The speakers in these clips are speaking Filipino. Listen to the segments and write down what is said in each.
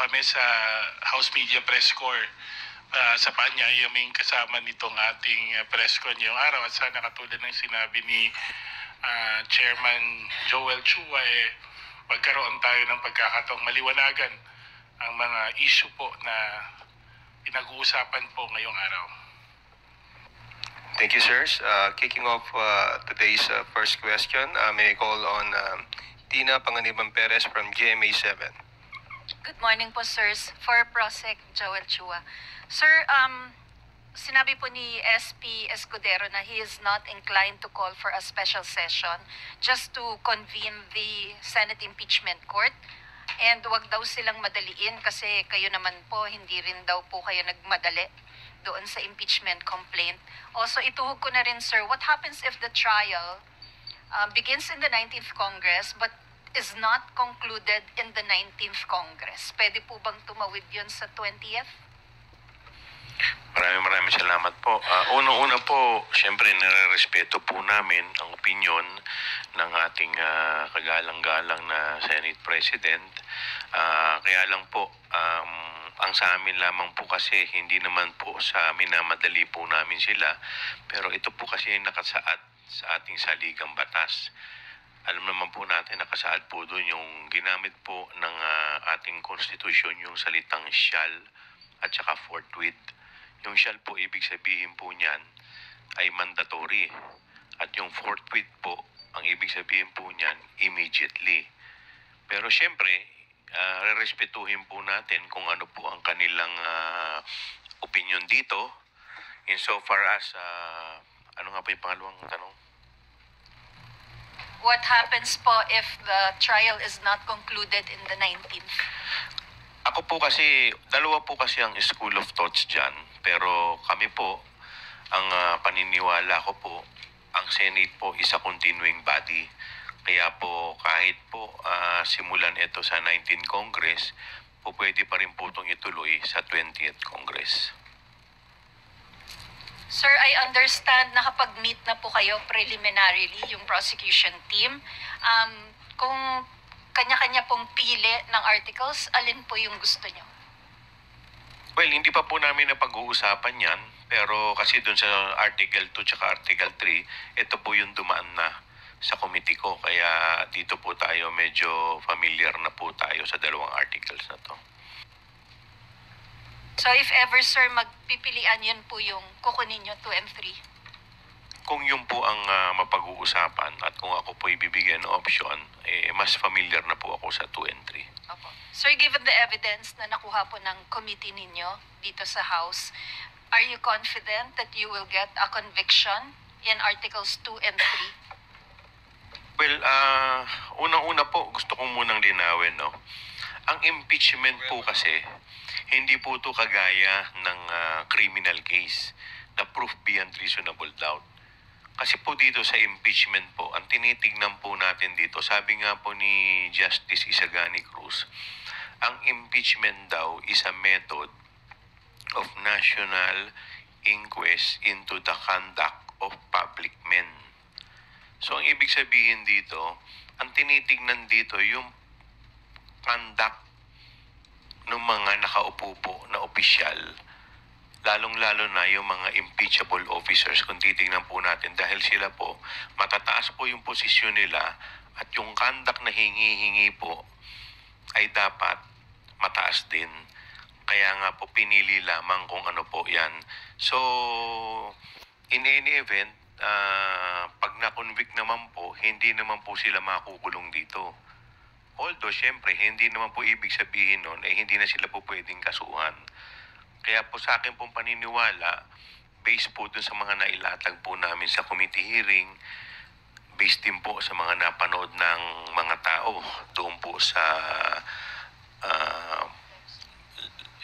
kami sa House Media Press Corps sa paanyayaming kasama nitong ating press con ngayong araw. At sana katulad ng sinabi ni Chairman Joel Chua, magkaroon tayo ng pagkakataong maliwanagan ang mga issue po na pinag-uusapan po ngayong araw. Thank you, sirs. Kicking off today's first question, may I call on Tina Panganiban Perez from GMA7. Good morning po, sirs. For Prosec Joel Chua. Sir, sinabi po ni SP Escudero na he is not inclined to call for a special session just to convene the Senate Impeachment Court. And wag daw silang madaliin kasi kayo naman po, hindi rin daw po kayo nagmadali doon sa impeachment complaint. Also, ituhog ko na rin, sir, what happens if the trial begins in the 19th Congress but is not concluded in the 19th Congress? Pwede po bang tumawid yun sa 20th? Maraming salamat po. Unang-una po, siyempre nare-respeto po namin ang opinyon ng ating kagalang-galang na Senate President. Kaya lang po, ang sa amin lamang po kasi hindi naman po sa minamadali po namin sila. Pero ito po kasi nakasaad sa ating saligang batas. Alam naman po natin nakasaad po doon yung ginamit po ng ating konstitusyon, yung salitang shall at saka forthwith. Yung shall po, ibig sabihin po niyan ay mandatory. At yung forthwith po, ang ibig sabihin po niyan, immediately. Pero syempre, rerespetuhin po natin kung ano po ang kanilang opinion dito. Insofar as, ano nga po yung pangalawang tanong? What happens po if the trial is not concluded in the 19th? Ako po kasi, dalawa po kasi ang school of thoughts dyan. Pero kami po, ang paniniwala ko po, ang Senate po is a continuing body. Kaya po kahit po simulan ito sa 19th Congress, po pwede pa rin po itong ituloy sa 20th Congress. Sir, I understand na kapag meet na po kayo preliminarily, yung prosecution team, kung kanya-kanya pong pili ng articles, alin po yung gusto nyo? Well, hindi pa po namin napag-uusapan yan. Pero kasi dun sa Article 2 tsaka Article 3, ito po yung dumaan na sa committee ko. Kaya dito po tayo medyo familiar na po tayo sa dalawang articles na to. So if ever, sir, magpipilian, yun po yung kukunin nyo 2 and 3? Kung yun po ang mapag-uusapan at kung ako po ibibigyan ng option, mas familiar na po ako sa 2 and 3. Opo. Sir, given the evidence na nakuha po ng committee ninyo dito sa House, are you confident that you will get a conviction in Articles 2 and 3? Well, unang-una po, gusto kong munang linawin, no? Ang impeachment po kasi, hindi po ito kagaya ng criminal case na proof beyond reasonable doubt. Kasi po dito sa impeachment po, ang tinitignan po natin dito, sabi nga po ni Justice Isagani Cruz, ang impeachment daw is a method of national inquest into the conduct of public men. So ang ibig sabihin dito, ang tinitignan dito yung conduct ng mga nakaupo po na opisyal, lalong-lalo na yung mga impeachable officers kung titignan po natin dahil sila po, matataas po yung posisyon nila at yung conduct na hingi-hingi po ay dapat mataas din. Kaya nga po pinili lamang kung ano po yan. So, in any event, pag na-convict naman po, hindi naman po sila makukulong dito. Although, syempre, hindi naman po ibig sabihin nun, hindi na sila po pwedeng kasuhan. Kaya po sa akin pong paniniwala, based po dun sa mga nailatag po namin sa committee hearing, based din po sa mga napanood ng mga tao doon po sa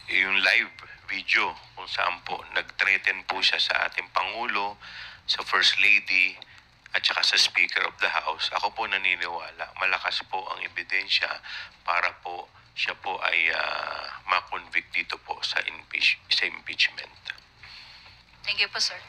yung live video kung saan po nag-threaten po siya sa ating Pangulo, sa First Lady, at saka sa Speaker of the House. Ako po naniniwala, malakas po ang ebidensya para po siya po ay ma-convict dito po sa impeachment. Thank you po, sir.